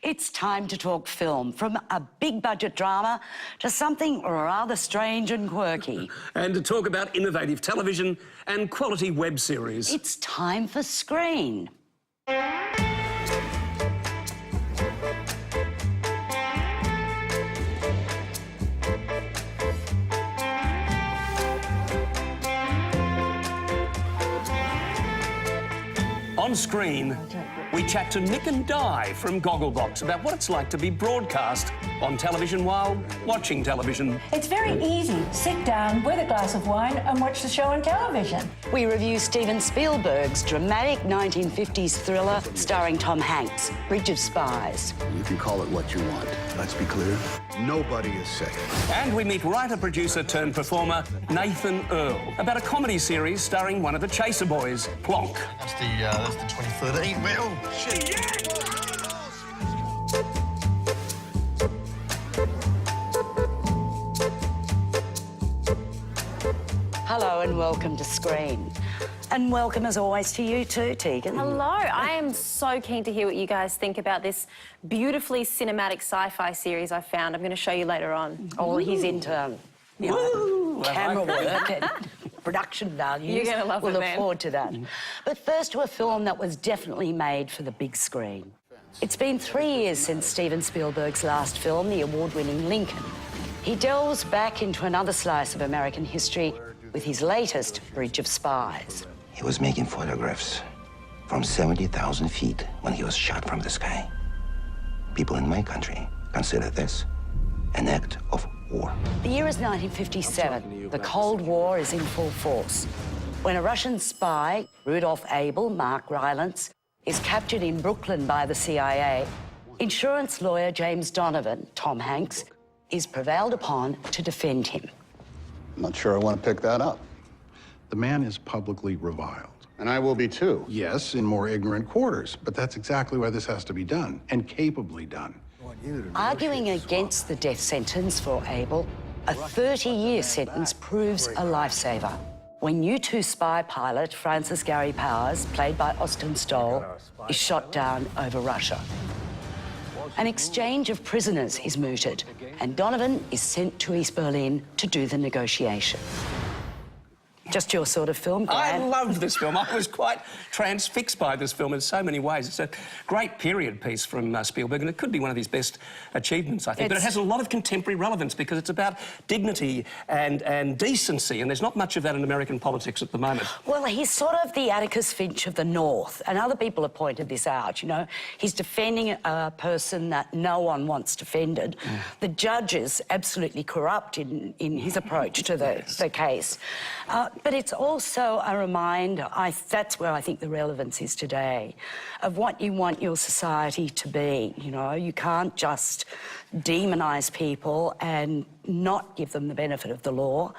It's time to talk film, from a big-budget drama to something rather strange and quirky. And to talk about innovative television and quality web series. It's time for Screen. On Screen, we chat to Mick and Di from Gogglebox about what it's like to be broadcast on television while watching television. It's very easy. Sit down with a glass of wine and watch the show on television. We review Stephen Spielberg's dramatic 1950s thriller starring Tom Hanks, Bridge of Spies. You can call it what you want. Let's be clear, nobody is safe. And we meet writer-producer-turned-performer Nathan Earl about a comedy series starring one of the Chaser Boys, Plonk. That's the 2013 bill. Shit. Hello and welcome to Screen. And welcome, as always, to you too, Tegan. Hello. I am so keen to hear what you guys think about this beautifully cinematic sci-fi series I found. I'm going to show you later on. All his intern. Camera work and production values. You're going to love it, We'll look man. forward to that. But first to a film that was definitely made for the big screen. It's been 3 years since Stephen Spielberg's last film, the award-winning Lincoln. He delves back into another slice of American history with his latest, Bridge of Spies. He was making photographs from 70,000 feet when he was shot from the sky. People in my country consider this an act of war. The year is 1957. The Cold War is in full force. When a Russian spy, Rudolph Abel, Mark Rylance, is captured in Brooklyn by the CIA, insurance lawyer James Donovan, Tom Hanks, is prevailed upon to defend him. I'm not sure I want to pick that up. The man is publicly reviled. And I will be too. Yes, in more ignorant quarters, but that's exactly why this has to be done, and capably done. Arguing against the death sentence for Abel, a 30-year sentence proves a lifesaver. When U-2 spy pilot Francis Gary Powers, played by Austin Stoll, is shot down over Russia. An exchange of prisoners is mooted, and Donovan is sent to East Berlin to do the negotiation. Just your sort of film, I Graham. loved this film. I was quite transfixed by this film in so many ways. It's a great period piece from Spielberg, and it could be one of his best achievements, I think. But it has a lot of contemporary relevance because it's about dignity and decency, and there's not much of that in American politics at the moment. Well, he's sort of the Atticus Finch of the North, and other people have pointed this out, you know. He's defending a person that no one wants defended. The judge is absolutely corrupt in his approach to the case. But it's also a reminder, that's where I think the relevance is today, of what you want your society to be, you know. You can't just demonise people and not give them the benefit of the law.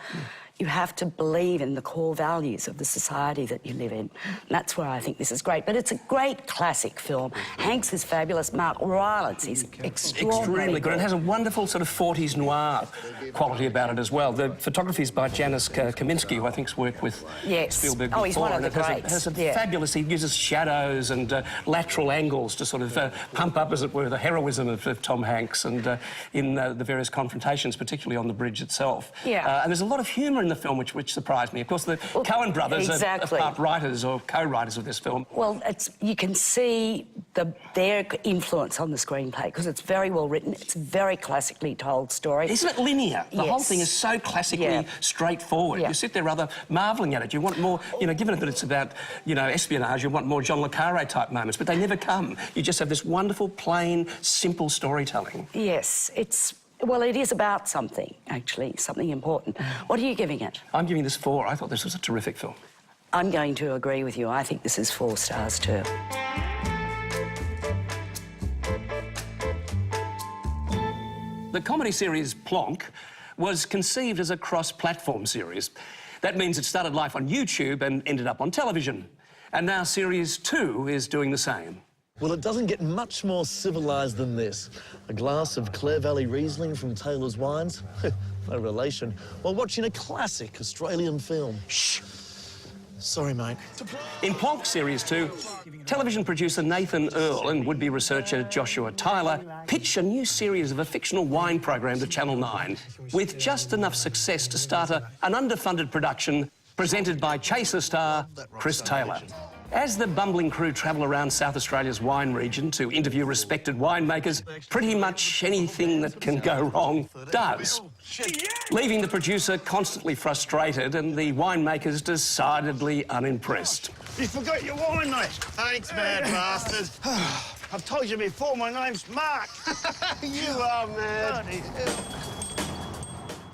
You have to believe in the core values of the society that you live in. And that's where I think this is great. But it's a great classic film. Hanks is fabulous. Mark Rylance is extraordinarily good. It has a wonderful sort of 40s noir quality about it as well. The photography is by Janis Kaminski, who I think's worked with Spielberg before. Oh, he's one of the greats. It has a fabulous... He uses shadows and lateral angles to sort of pump up, as it were, the heroism of Tom Hanks and in the various confrontations, particularly on the bridge itself. And there's a lot of humour in the film, which surprised me. Of course, the Coen brothers are part writers or co-writers of this film. Well, you can see their influence on the screenplay because it's very well written. It's a very classically told story. Isn't it linear? The whole thing is so classically straightforward. You sit there rather marvelling at it. You want more, you know, given that it's about, you know, espionage, you want more John le Carré type moments, but they never come. You just have this wonderful, plain, simple storytelling. Yes, well, it is about something, actually, something important. What are you giving it? I'm giving this 4. I thought this was a terrific film. I'm going to agree with you. I think this is 4 stars too. The comedy series Plonk was conceived as a cross-platform series. That means it started life on YouTube and ended up on television. And now Series 2 is doing the same. Well, it doesn't get much more civilised than this. A glass of Clare Valley Riesling from Taylor's Wines, no relation, while watching a classic Australian film. Shh. Sorry, mate. In Plonk Series 2, television producer Nathan Earle and would-be researcher Joshua Tyler pitch a new series of a fictional wine program to Channel 9 with just enough success to start an underfunded production presented by Chaser star Chris Taylor. As the bumbling crew travel around South Australia's wine region to interview respected winemakers, pretty much anything that can go wrong does, leaving the producer constantly frustrated and the winemakers decidedly unimpressed. You forgot your wine, mate. Thanks, bad bastard. I've told you before, my name's Mark. You are mad.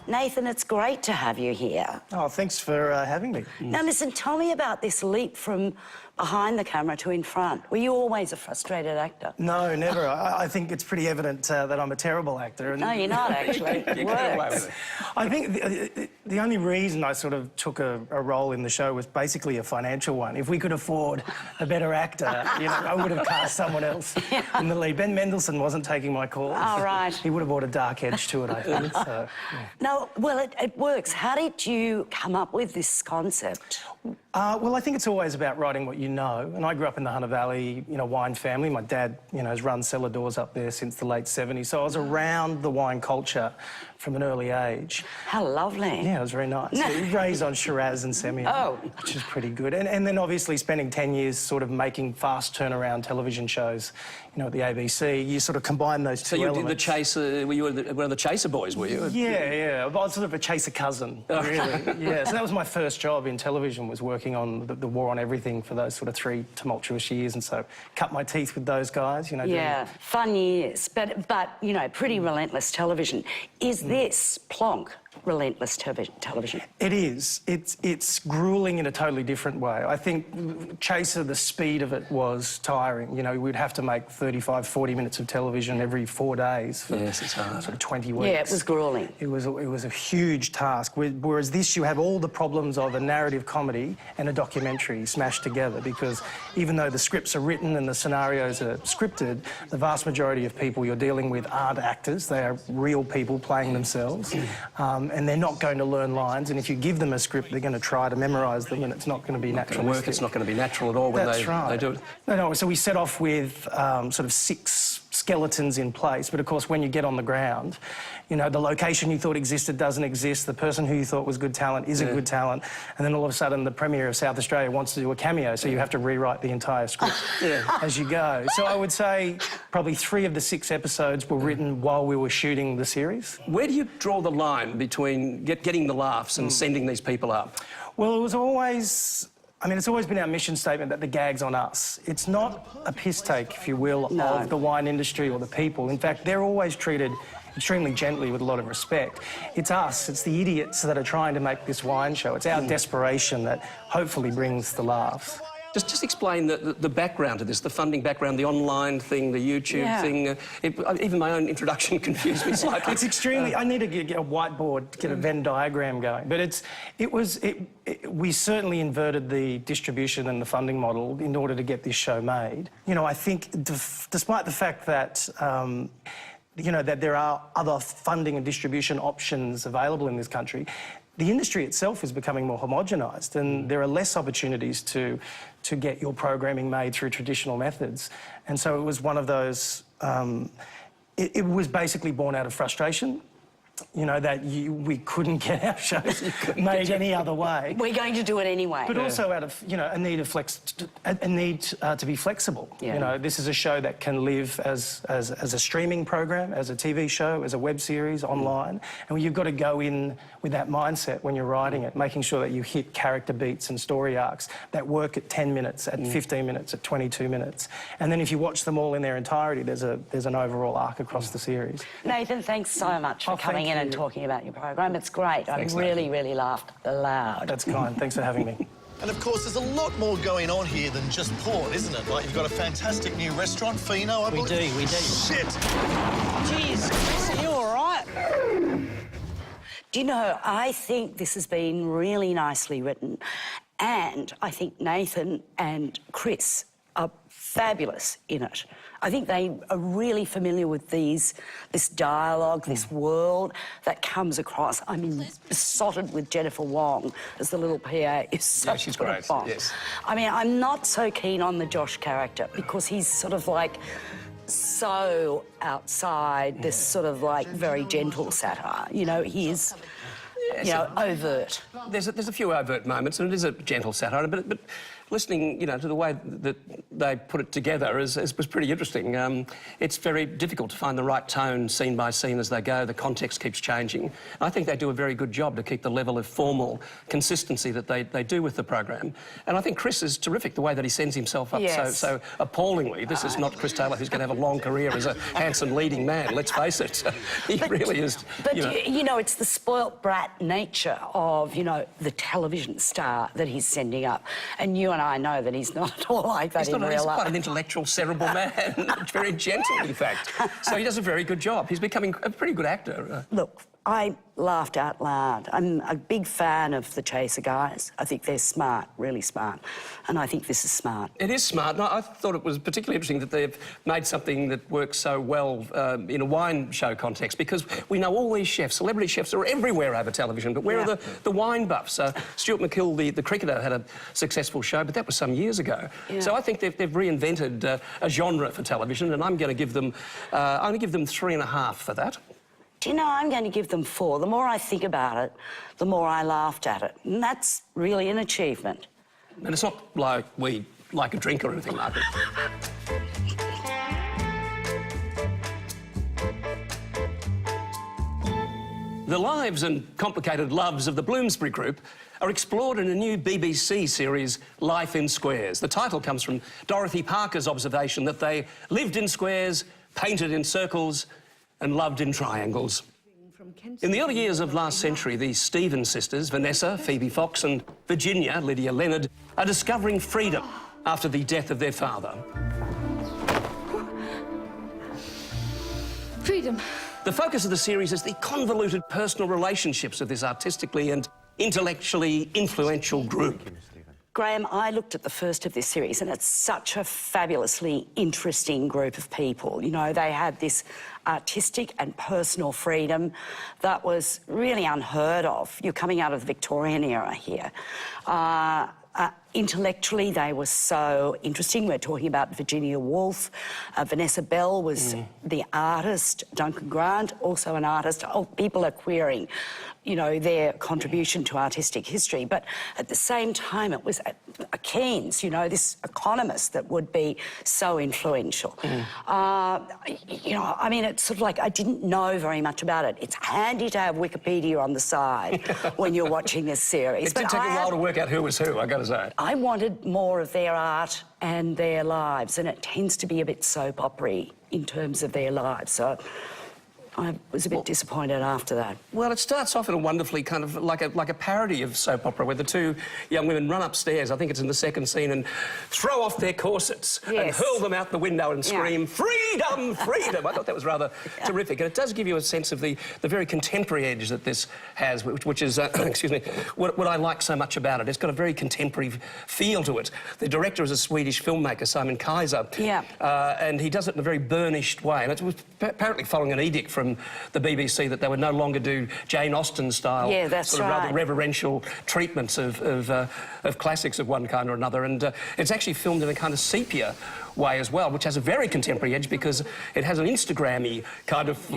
Nathan, it's great to have you here. Oh, thanks for having me. Now, listen, tell me about this leap from behind the camera to in front. Were you always a frustrated actor? No, never. I think it's pretty evident that I'm a terrible actor. And no, you're not, actually. You get away with it. I think the only reason I sort of took a role in the show was basically a financial one. If we could afford a better actor, you know, I would have cast someone else in the lead. Ben Mendelsohn wasn't taking my calls. Oh, right. He would have brought a dark edge to it, I think. So, yeah. No, well, it works. How did you come up with this concept? Well, I think it's always about writing what you know. And I grew up in the Hunter Valley, you know, wine family. My dad, you know, has run cellar doors up there since the late 70s. So I was around the wine culture from an early age. How lovely. Yeah, it was very nice. Raised on Shiraz and Semillon, which is pretty good. And then obviously spending 10 years sort of making fast turnaround television shows, you know, at the ABC, you sort of combine those two elements. So you did the Chaser, were you one of the Chaser boys, were you? Yeah. I was sort of a Chaser cousin, really. Yeah, so that was my first job in television, was working on the War on Everything for those sort of 3 tumultuous years, and so cut my teeth with those guys, you know. Yeah, fun years, but you know, pretty relentless television. Is this Plonk relentless television? It is. It's gruelling in a totally different way. I think Chaser, the speed of it was tiring. You know, we'd have to make 35, 40 minutes of television every 4 days for it's hard. sort of 20 weeks. Yeah, it was gruelling. It was a huge task. Whereas this, you have all the problems of a narrative comedy and a documentary smashed together, because even though the scripts are written and the scenarios are scripted, the vast majority of people you're dealing with aren't actors. They are real people playing themselves. And they're not going to learn lines, and if you give them a script, they're going to try to memorise them, and it's not going to be natural. It's not going to be natural at all when they do it. No, so we set off with sort of 6 skeletons in place, but of course when you get on the ground, you know, the location you thought existed doesn't exist, the person who you thought was good talent isn't good talent, and then all of a sudden the Premier of South Australia wants to do a cameo, so you have to rewrite the entire script as you go. So I would say probably 3 of the 6 episodes were written while we were shooting the series. Where do you draw the line between getting the laughs and sending these people up? Well, it was always... I mean, it's always been our mission statement that the gag's on us. It's not a piss take, if you will, of the wine industry or the people. In fact, they're always treated extremely gently with a lot of respect. It's us, it's the idiots that are trying to make this wine show. It's our desperation that hopefully brings the laughs. Just explain the background to this, the funding background, the online thing, the YouTube thing. Even my own introduction confused me slightly. It's extremely... I need to get a whiteboard, get a Venn diagram going. But we certainly inverted the distribution and the funding model in order to get this show made. You know, I think despite the fact that... you know, that there are other funding and distribution options available in this country, the industry itself is becoming more homogenised, and there are less opportunities to get your programming made through traditional methods. And so it was one of those... it was basically born out of frustration, you know, that we couldn't get our shows made any other way. We're going to do it anyway. But also out of, you know, a need to be flexible. Yeah. You know, this is a show that can live as a streaming program, as a TV show, as a web series, online. And you've got to go in with that mindset when you're writing it, making sure that you hit character beats and story arcs that work at 10 minutes, at 15 minutes, at 22 minutes. And then if you watch them all in their entirety, there's an overall arc across the series. Nathan, thanks so much for coming in and talking about your program. It's great. Thanks, I really laughed aloud. That's kind. Thanks for having me. And of course, there's a lot more going on here than just porn, isn't it? Like, you've got a fantastic new restaurant, Fino, I believe. We do. Shit! Jeez, are you all right? Do you know, I think this has been really nicely written, and I think Nathan and Chris are fabulous in it. I think they are really familiar with this dialogue, this world that comes across. I mean, besotted with Jennifer Wong as the little PA is such she's good great, fun. yes. I mean, I'm not so keen on the Josh character because he's sort of like so outside this sort of like very gentle satire. You know, he is, you know, overt. There's a few overt moments, and it is a gentle satire, but listening, you know, to the way that they put it together was pretty interesting. It's very difficult to find the right tone scene by scene as they go. The context keeps changing. I think they do a very good job to keep the level of formal consistency that they do with the program. And I think Chris is terrific, the way that he sends himself up so appallingly. This is not Chris Taylor, who's going to have a long career as a handsome leading man, let's face it. He really is. But, you know, it's the spoilt brat nature of, you know, the television star that he's sending up. And you and I know that he's not at all like that in real life. He's quite an intellectual, cerebral man. Very gentle, in fact. So he does a very good job. He's becoming a pretty good actor. Look, I laughed out loud. I'm a big fan of the Chaser guys. I think they're smart, really smart. And I think this is smart. It is smart. And I thought it was particularly interesting that they've made something that works so well in a wine show context, because we know all these chefs, celebrity chefs, are everywhere over television, but where are the wine buffs? Stuart McKill, the cricketer, had a successful show, but that was some years ago. So I think they've reinvented a genre for television, and I'm going to give them 3.5 for that. Do you know, I'm going to give them 4. The more I think about it, the more I laughed at it. And that's really an achievement. And it's not like we like a drink or anything like it. The lives and complicated loves of the Bloomsbury Group are explored in a new BBC series, Life in Squares. The title comes from Dorothy Parker's observation that they lived in squares, painted in circles, and loved in triangles. In the early years of last century, the Stephen sisters, Vanessa, Phoebe Fox, and Virginia, Lydia Leonard, are discovering freedom after the death of their father. Freedom. The focus of the series is the convoluted personal relationships of this artistically and intellectually influential group. Graham, I looked at the first of this series, and it's such a fabulously interesting group of people. You know, they had this artistic and personal freedom that was really unheard of. You're coming out of the Victorian era here. Intellectually, they were so interesting. We're talking about Virginia Woolf. Vanessa Bell was the artist. Duncan Grant, also an artist. Oh, people are querying, you know, their contribution to artistic history. But at the same time, it was a Keynes, you know, this economist that would be so influential. You know, I mean, it's sort of like I didn't know very much about it. It's handy to have Wikipedia on the side when you're watching this series. It did take a while to work out who was who, I got to say. I wanted more of their art and their lives, and it tends to be a bit soap opera-y in terms of their lives. So I was a bit disappointed after that. Well, it starts off in a wonderfully kind of like a parody of soap opera, where the two young women run upstairs, I think it's in the second scene, and throw off their corsets and hurl them out the window and scream, freedom, freedom. I thought that was rather terrific. And it does give you a sense of the very contemporary edge that this has, which is, excuse me, what I like so much about it. It's got a very contemporary feel to it. The director is a Swedish filmmaker, Simon Kaiser. And he does it in a very burnished way. And it was apparently following an edict from the BBC that they would no longer do Jane Austen-style, sort of rather reverential treatments of classics of one kind or another. And it's actually filmed in a kind of sepia way as well, which has a very contemporary edge because it has an Instagram-y kind of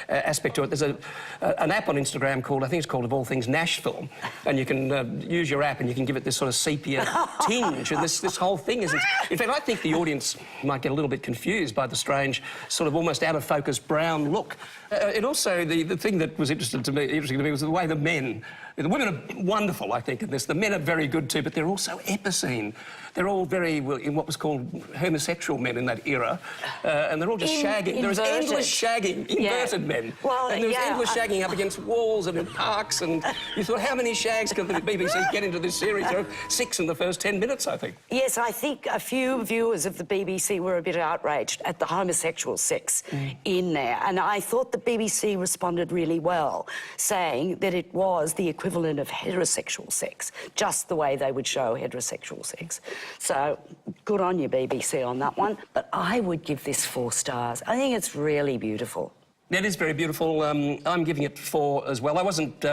aspect to it. There's an app on Instagram called, I think it's called, of all things, Nashville, and you can use your app and you can give it this sort of sepia tinge, and this whole thing is... In fact, I think the audience might get a little bit confused by the strange, sort of almost out-of-focus brown look. It also, the thing that was interesting to me was the way the men... The women are wonderful, I think, in this. The men are very good too, but they're also epicene. They're all very, well, in what was called homosexual men in that era, and they're all just shagging. There's endless shagging, inverted men. Well, and there's endless shagging up against walls and in parks, and you thought, how many shags can the BBC get into this series? There are 6 in the first 10 minutes, I think. Yes, I think a few viewers of the BBC were a bit outraged at the homosexual sex in there, and I thought the BBC responded really well, saying that it was the equivalent equivalent of heterosexual sex, just the way they would show heterosexual sex. So good on you, BBC, on that one. But I would give this 4 stars. I think it's really beautiful. It is very beautiful. I'm giving it 4 as well. I wasn't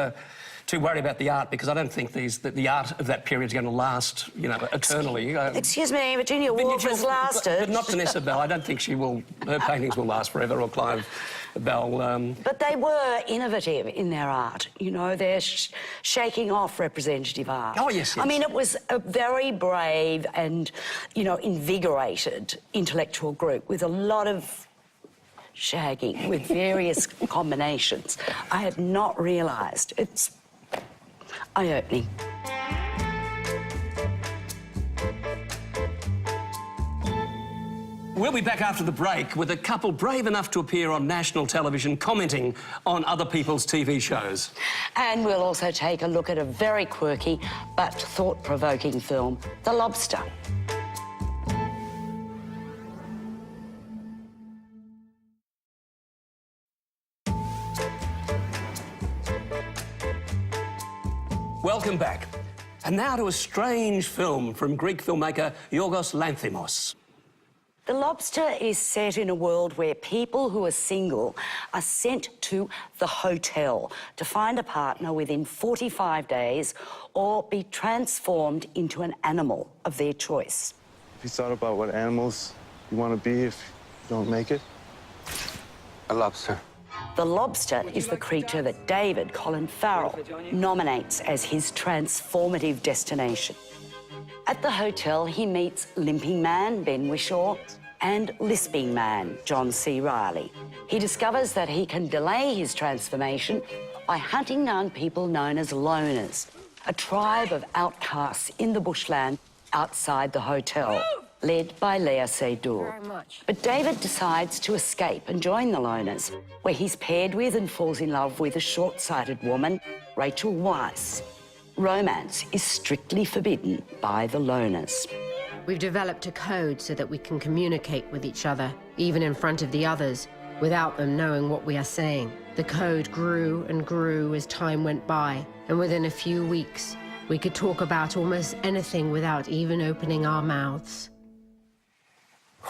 too worried about the art because I don't think the art of that period is going to last, you know, eternally. Excuse me, Virginia Woolf has lasted. But not Vanessa Bell. I don't think she will. Her paintings will last forever, or Clive Bell. But they were innovative in their art. You know, they're shaking off representative art. Oh, yes, yes. I mean, it was a very brave and, you know, invigorated intellectual group with a lot of shagging with various combinations. I had not realised. It's eye-opening. We'll be back after the break with a couple brave enough to appear on national television commenting on other people's TV shows. And we'll also take a look at a very quirky but thought-provoking film, The Lobster. Welcome back. And now to a strange film from Greek filmmaker Yorgos Lanthimos. The Lobster is set in a world where people who are single are sent to the hotel to find a partner within 45 days or be transformed into an animal of their choice. Have you thought about what animals you want to be if you don't make it? A lobster. The Lobster is the creature that David Colin Farrell nominates as his transformative destination. At the hotel, he meets Limping Man, Ben Whishaw, and Lisping Man, John C. Reilly. He discovers that he can delay his transformation by hunting down people known as loners, a tribe of outcasts in the bushland outside the hotel, led by Lea Seydoux. But David decides to escape and join the loners, where he's paired with and falls in love with a short-sighted woman, Rachel Weisz. Romance is strictly forbidden by the loners. We've developed a code so that we can communicate with each other, even in front of the others, without them knowing what we are saying. The code grew and grew as time went by, and within a few weeks, we could talk about almost anything without even opening our mouths.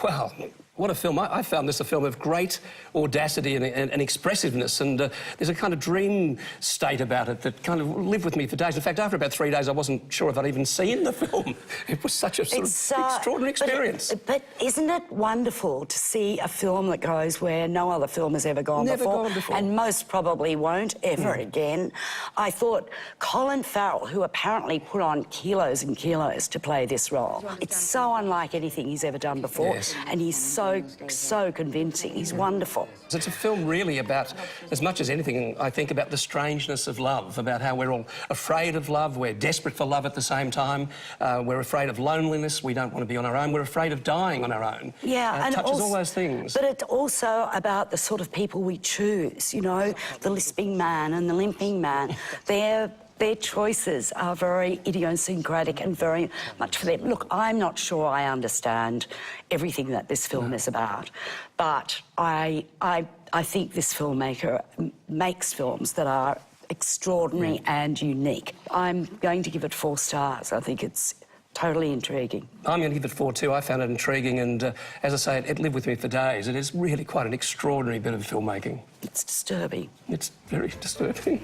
Well, what a film. I found this a film of great audacity and expressiveness, and there's a kind of dream state about it that kind of lived with me for days. In fact, after about 3 days, I wasn't sure if I'd even seen the film. It was such a sort of extraordinary experience. But isn't it wonderful to see a film that goes where no other film has ever gone before? And most probably won't ever again. I thought Colin Farrell, who apparently put on kilos and kilos to play this role, it's so unlike anything he's ever done before, and he's so convincing. He's wonderful. It's a film really about, as much as anything, I think, about the strangeness of love, about how we're all afraid of love, we're desperate for love at the same time, we're afraid of loneliness, we don't want to be on our own, we're afraid of dying on our own. Yeah, and it touches all those things. But it's also about the sort of people we choose, you know, the lisping man and the limping man. Their choices are very idiosyncratic and very much for them. Look, I'm not sure I understand everything that this film is about, but I think this filmmaker makes films that are extraordinary and unique. I'm going to give it 4 stars. I think it's totally intriguing. I'm going to give it 4 too. I found it intriguing and, as I say, it lived with me for days. It is really quite an extraordinary bit of filmmaking. It's disturbing. It's very disturbing.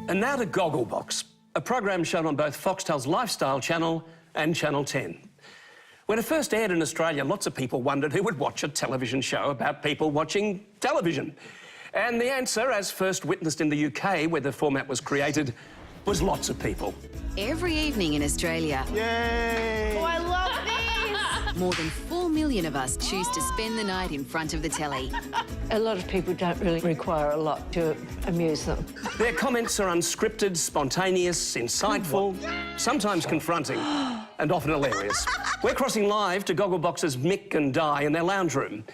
And now to Gogglebox, a program shown on both Foxtel's Lifestyle channel and Channel 10. When it first aired in Australia, lots of people wondered who would watch a television show about people watching television. And the answer, as first witnessed in the UK, where the format was created, was lots of people. Every evening in Australia. Yay! Oh, I love these! More than 4 million of us choose to spend the night in front of the telly. A lot of people don't really require a lot to amuse them. Their comments are unscripted, spontaneous, insightful, sometimes confronting, and often hilarious. We're crossing live to Gogglebox's Mick and Di in their lounge room.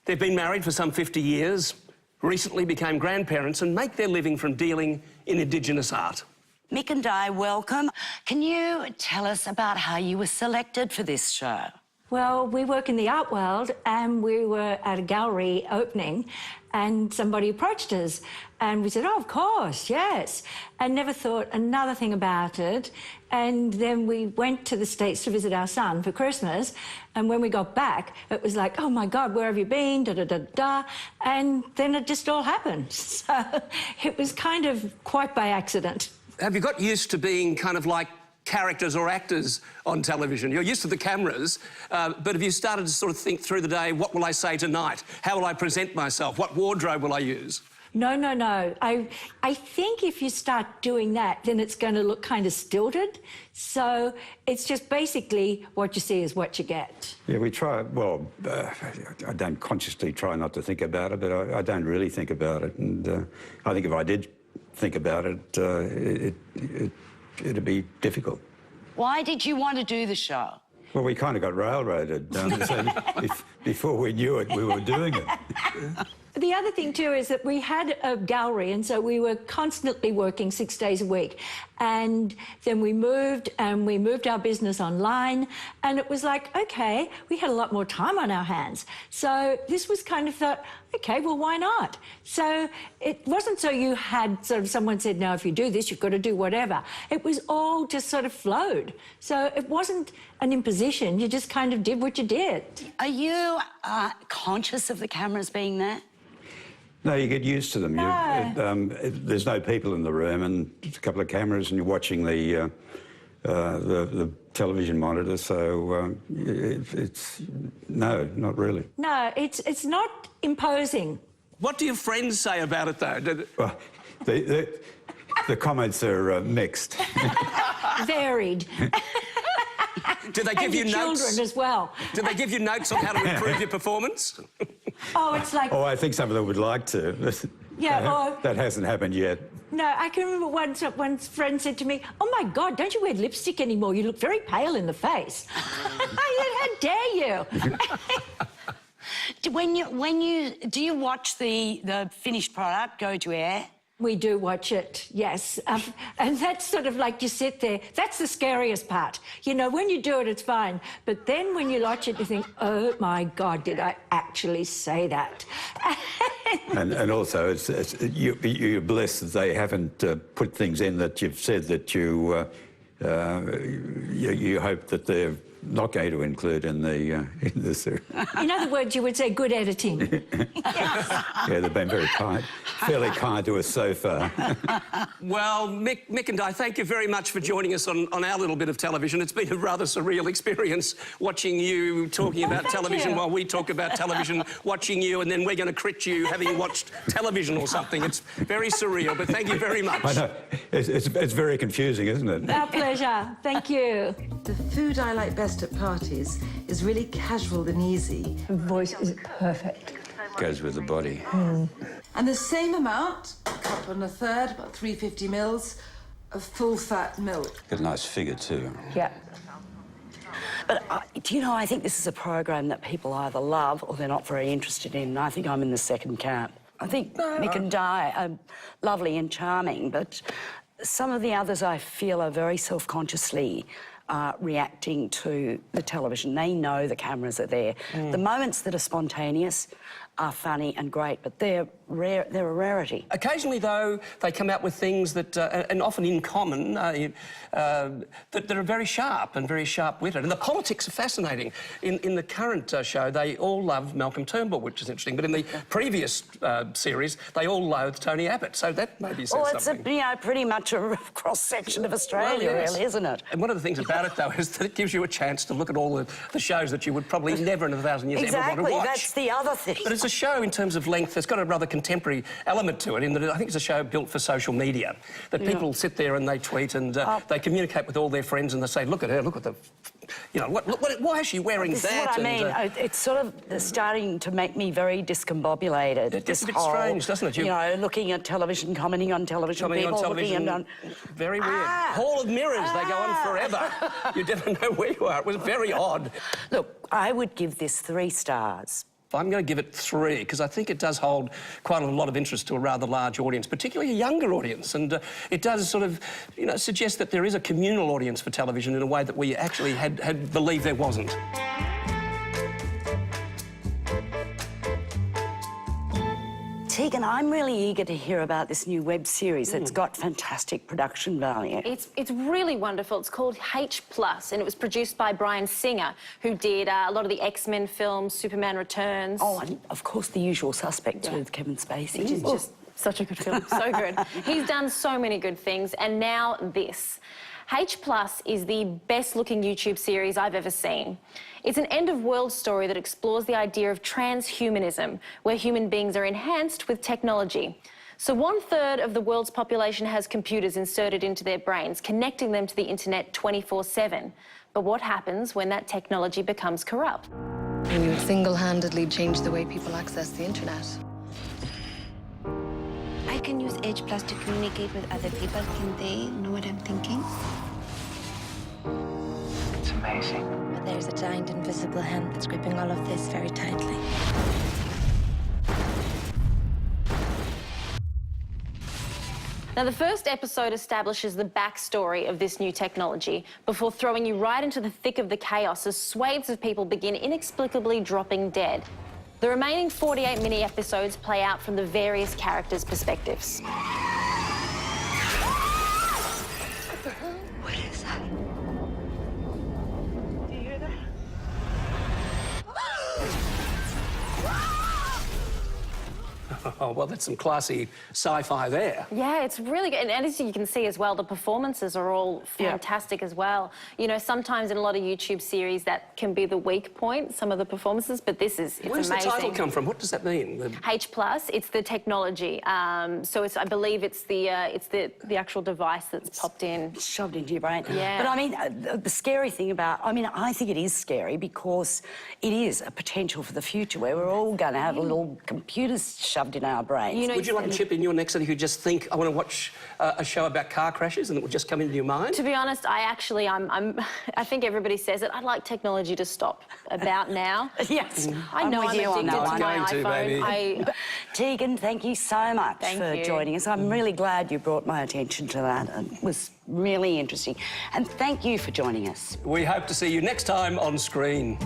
They've been married for some 50 years, recently became grandparents and make their living from dealing in Indigenous art. Mick and Di, welcome. Can you tell us about how you were selected for this show? Well, we work in the art world, and we were at a gallery opening, and somebody approached us, and we said, oh, of course, yes, and never thought another thing about it. And then we went to the States to visit our son for Christmas, and when we got back, it was like, oh my God, where have you been, da-da-da-da, and then it just all happened. So it was kind of quite by accident. Have you got used to being kind of like characters or actors on television? You're used to the cameras, but have you started to sort of think through the day, what will I say tonight? How will I present myself? What wardrobe will I use? No, no, no. I think if you start doing that, then it's going to look kind of stilted. So it's just basically what you see is what you get. Yeah, we try, well, I don't consciously try not to think about it, but I don't really think about it. And I think if I did think about it, it'd be difficult. Why did you want to do the show? Well, we kind of got railroaded. So before we knew it, we were doing it. The other thing, too, is that we had a gallery, and so we were constantly working 6 days a week. And then we moved our business online, and it was like, OK, we had a lot more time on our hands. So this was kind of thought, OK, well, why not? So it wasn't so you had sort of someone said, no, if you do this, you've got to do whatever. It was all just sort of flowed. So it wasn't an imposition. You just kind of did what you did. Are you conscious of the cameras being there? No, you get used to them. No. There's no people in the room, and just a couple of cameras, and you're watching the television monitor. So it's no, not really. No, it's not imposing. What do your friends say about it, though? Well, the comments are mixed. Varied. Do they give you notes? Children as well. Do they give you notes on how to improve your performance? Oh, it's like... Oh, I think some of them would like to. Yeah, that hasn't happened yet. No, I can remember one friend said to me, oh, my God, don't you wear lipstick anymore? You look very pale in the face. I said, how dare you? Do you watch the finished product go to air? We do watch it, yes. And that's sort of like you sit there. That's the scariest part. You know, when you do it, it's fine. But then when you watch it, you think, oh, my God, did I actually say that? and also, you're blessed that they haven't put things in that you've said that you hope that they're not going to include in the series. In other words, you would say good editing. Yeah, they've been very kind, fairly kind to us so far. Well, Mick and I, thank you very much for joining us on our little bit of television. It's been a rather surreal experience watching you talking about television while we talk about television, watching you, and then we're going to crit you having watched television or something. It's very surreal, but thank you very much. I know. It's very confusing, isn't it? Our pleasure. Thank you. The food I like best at parties is really casual and easy. The voice is perfect. Goes with the body. And the same amount, a cup and a third, about 350 mils, of full-fat milk. Got a nice figure too. Yeah. But, do you know, I think this is a program that people either love or they're not very interested in. I think I'm in the second camp. I think Mick and Di are lovely and charming, but some of the others I feel are very self-consciously reacting to the television. They know the cameras are there. The moments that are spontaneous are funny and great, but they're rare. They're a rarity. Occasionally, though, they come out with things that, and often in common, that are very sharp and very sharp-witted. And the politics are fascinating. In the current show, they all love Malcolm Turnbull, which is interesting. But in the previous series, they all loathed Tony Abbott. So that maybe says something. Well, it's pretty much a cross-section of Australia, really, isn't it? And one of the things about it, though, is that it gives you a chance to look at all the shows that you would probably never in 1,000 years ever want to watch. Exactly, that's the other thing. But it's a show in terms of length. It's got a rather contemporary element to it in that I think it's a show built for social media, that people sit there and they tweet and they communicate with all their friends and they say, look at her, look at the... You know, why is she wearing that? This is what I mean. It's sort of starting to make me very discombobulated. It's a bit strange, doesn't it? You know, looking at television, commenting on television, Very weird. Hall of Mirrors, they go on forever. You never know where you are. It was very odd. Look, I would give this 3 stars. I'm going to give it 3 because I think it does hold quite a lot of interest to a rather large audience, particularly a younger audience, and it does sort of, you know, suggest that there is a communal audience for television in a way that we actually had believed there wasn't. Tegan, I'm really eager to hear about this new web series that's got fantastic production value. It's really wonderful. It's called H+, and it was produced by Bryan Singer, who did a lot of the X-Men films, Superman Returns. Oh, and of course the usual suspects with Kevin Spacey. Which is just such a good film, so good. He's done so many good things, and now this. H+ is the best-looking YouTube series I've ever seen. It's an end-of-world story that explores the idea of transhumanism, where human beings are enhanced with technology. So 1/3 of the world's population has computers inserted into their brains, connecting them to the internet 24/7. But what happens when that technology becomes corrupt? We would single-handedly change the way people access the internet. I can use H+ to communicate with other people. Can they know what I'm thinking? It's amazing. But there's a giant invisible hand that's gripping all of this very tightly. Now, the first episode establishes the backstory of this new technology before throwing you right into the thick of the chaos as swathes of people begin inexplicably dropping dead. The remaining 48 mini-episodes play out from the various characters' perspectives. What the hell? What is that? Do you hear that? Oh, well, that's some classy sci-fi there. Yeah, it's really good. And as you can see as well, the performances are all fantastic as well. You know, sometimes in a lot of YouTube series that can be the weak point, some of the performances, but this is, it's Where's amazing. the title come from? What does that mean? H+, it's the technology. So it's, I believe it's the actual device that's popped in. Shoved into your brain. Yeah. But I mean, the scary thing about, I think it is scary because it is a potential for the future where we're all going to have little computers shoved in our brains. Would you like a chip in your neck so that you just think, I want to watch a show about car crashes and it would just come into your mind? To be honest, I think everybody says it. I'd like technology to stop about now. Yes. I know I'm addicted to my iPhone. Tegan, thank you so much for you. joining us. I'm really glad you brought my attention to that. It was really interesting. And thank you for joining us. We hope to see you next time on screen.